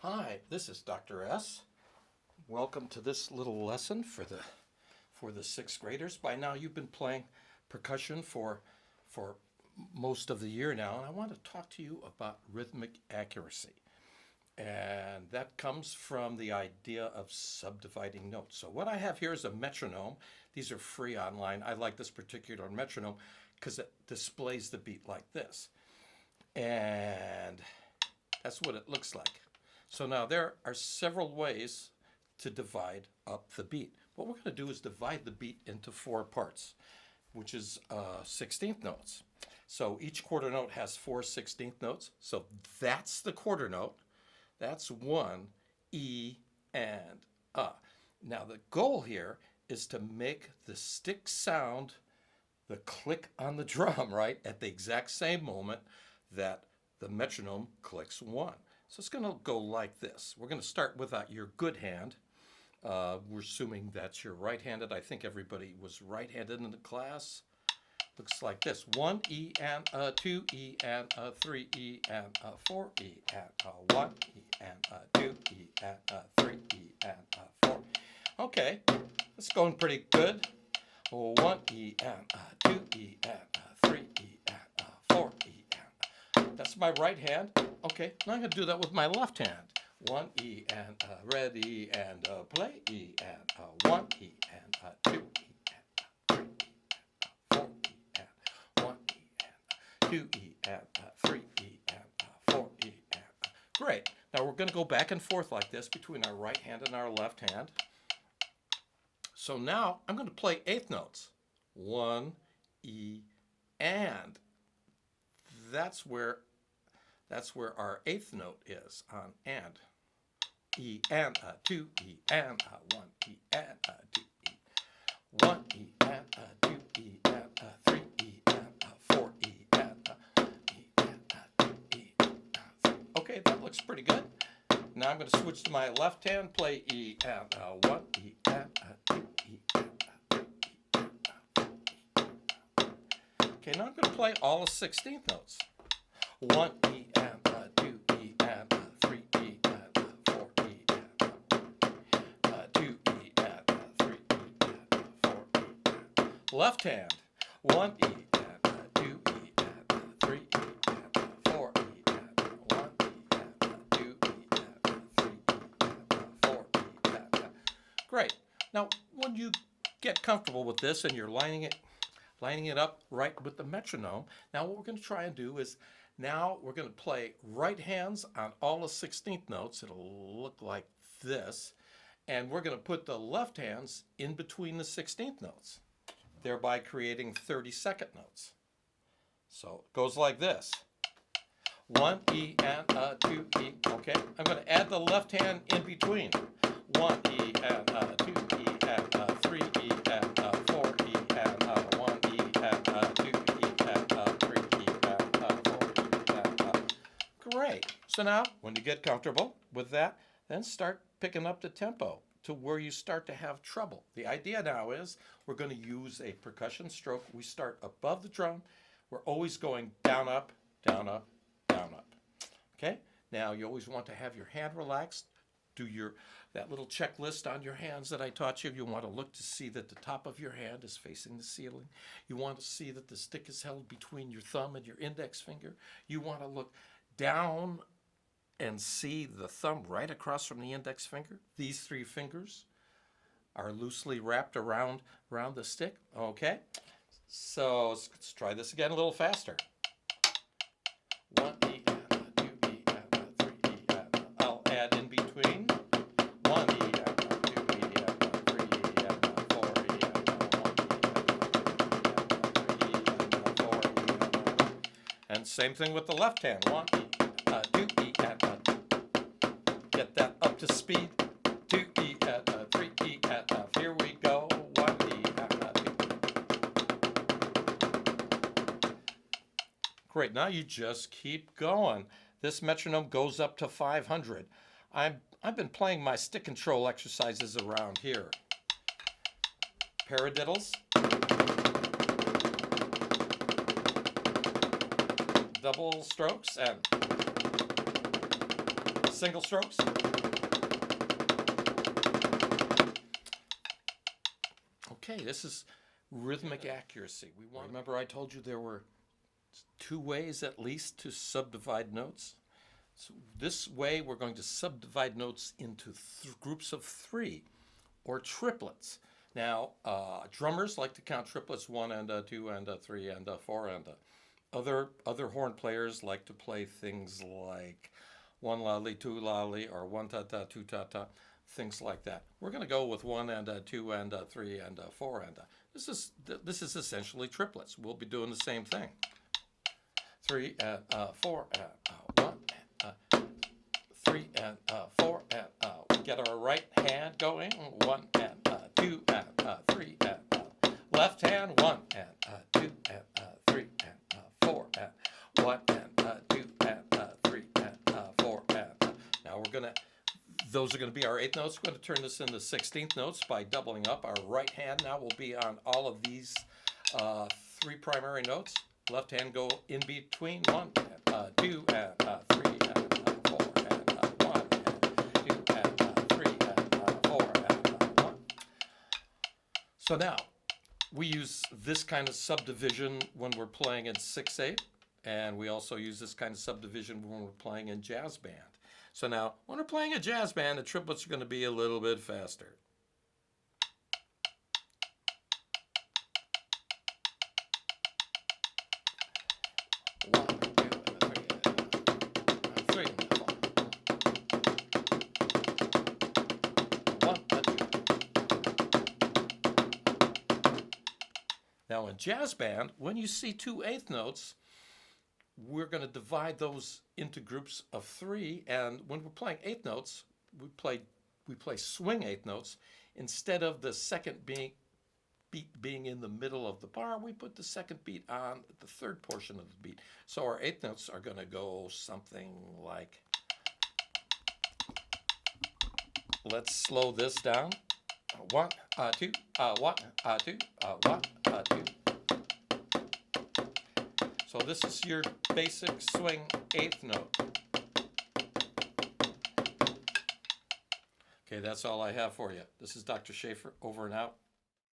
Hi, this is Dr. S. Welcome to this little lesson for the sixth graders. By now you've been playing percussion for most of the year now, and I want to talk to you about rhythmic accuracy. And that comes from the idea of subdividing notes. So what I have here is a metronome. These are free online. I like this particular metronome because it displays the beat like this. And that's what it looks like. So now there are several ways to divide up the beat. What we're going to do is divide the beat into 4 parts, which is 16th notes. So each quarter note has 4 16th notes. So that's the quarter note. That's 1, E, and A. Now the goal here is to make the stick sound the click on the drum, right, at the exact same moment that the metronome clicks 1. So it's going to go like this. We're going to start with your good hand. We're assuming that you're right-handed. I think everybody was right-handed in the class. Looks like this. 1 E and a 2 E and a 3 E and a 4 E and a 1 E and a 2 E and a 3 E and a 4. Okay, it's going pretty good. 1 E and a 2 E and a 3 E and a 4 E and a. That's my right hand. Okay, now I'm going to do that with my left hand. 1 E and a ready and a play E and a 1 E and a 2 E and a 3 E and a 4 E and 1 E and a 2 E and a 3 E and a 4 E and a. Great. Now we're going to go back and forth like this between our right hand and our left hand. So now I'm going to play 8th notes. 1 E and. That's where our 8th note is on and. E and a 2 E and a 1 E and a 2 E. 1 E and a 2 E and a 3 E and a 4 E and a E and a 2 E and a 3. Okay, that looks pretty good. Now I'm going to switch to my left hand, play E and a 1 E and a 2 E and a 3 E and a 4 E. Okay, now I'm going to play all the 16th notes. 1 E and a 2 E and a 3 E and a 4 E and a 2 E and a 3 E and a 4 E and a. Left hand. 1 E and a 2 E and a 3 E and a 4 E and a 1 E and a 2 E and a 3 E and a 4 E and a. Great. Now, when you get comfortable with this and you're lining it up right with the metronome, now what we're going to try and do is now we're going to play right hands on all the 16th notes. It'll look like this. And we're going to put the left hands in between the 16th notes, thereby creating 32nd notes. So it goes like this. 1 E and a 2 E. Okay, I'm going to add the left hand in between. 1 E and a 2 E and a 3 E and a 4 E and a 1 E and a 2 E and a 3 E and a 4 E and a. Great. So now, when you get comfortable with that, then start picking up the tempo to where you start to have trouble. The idea now is we're going to use a percussion stroke. We start above the drum. We're always going down, up, down, up, down, up. Okay? Now, you always want to have your hand relaxed. Do that little checklist on your hands that I taught you. You want to look to see that the top of your hand is facing the ceiling. You want to see that the stick is held between your thumb and your index finger. You want to look down and see the thumb right across from the index finger. These 3 fingers are loosely wrapped around the stick. Okay? So let's try this again a little faster. 1 E and a 2 E and a 3 E and a. I'll add in between. 1 E and a 2 E and a 3 E and a 4 E and a 1 E and a 3 E and a 4 E and a. And same thing with the left hand. 1 E and a 2 E and a. Get that up to speed. 2 E and a 3 E and a. Here we go. 1 E and a 2. Great. Now you just keep going. This metronome goes up to 500. I've been playing my stick control exercises around here. Paradiddles, double strokes, and single strokes. Okay, this is rhythmic accuracy. Remember I told you there were 2 ways at least to subdivide notes? So this way we're going to subdivide notes into groups of 3 or triplets. Now, drummers like to count triplets 1 and 2 and 3 and 4 and other horn players like to play things like 1 lolly, 2 lolly, or 1 ta ta, 2 ta ta, things like that. We're going to go with 1 and 2 and 3 and 4 and this is essentially triplets. We'll be doing the same thing. 3 and 4 and 1 and 3 and 4 and we get our right hand going. 1 and 2 and 3 and left hand. 1 and 2 and 3 and 4 and 1 and 2 and 3 and 4 and now those are going to be our 8th notes. We're going to turn this into 16th notes by doubling up. Our right hand now will be on all of these 3 primary notes. Left hand go in between. 1 and 2 and 3 and 4 and 1 and 2 and 3 and 4 and 1. So now we use this kind of subdivision when we're playing in 6/8, and we also use this kind of subdivision when we're playing in jazz band. So now, when we're playing a jazz band, the triplets are going to be a little bit faster. One, 2, and 3, and 4. 1, 2. Now in jazz band, when you see 2 8th notes, we're going to divide those into groups of 3, and when we're playing 8th notes, we play swing 8th notes. Instead of the second beat being in the middle of the bar, we put the second beat on the 3rd portion of the beat. So our 8th notes are going to go something like, let's slow this down. 1, 2, 1, 2, 1, 2. So this is your basic swing 8th note. Okay, that's all I have for you. This is Dr. Schaefer, over and out.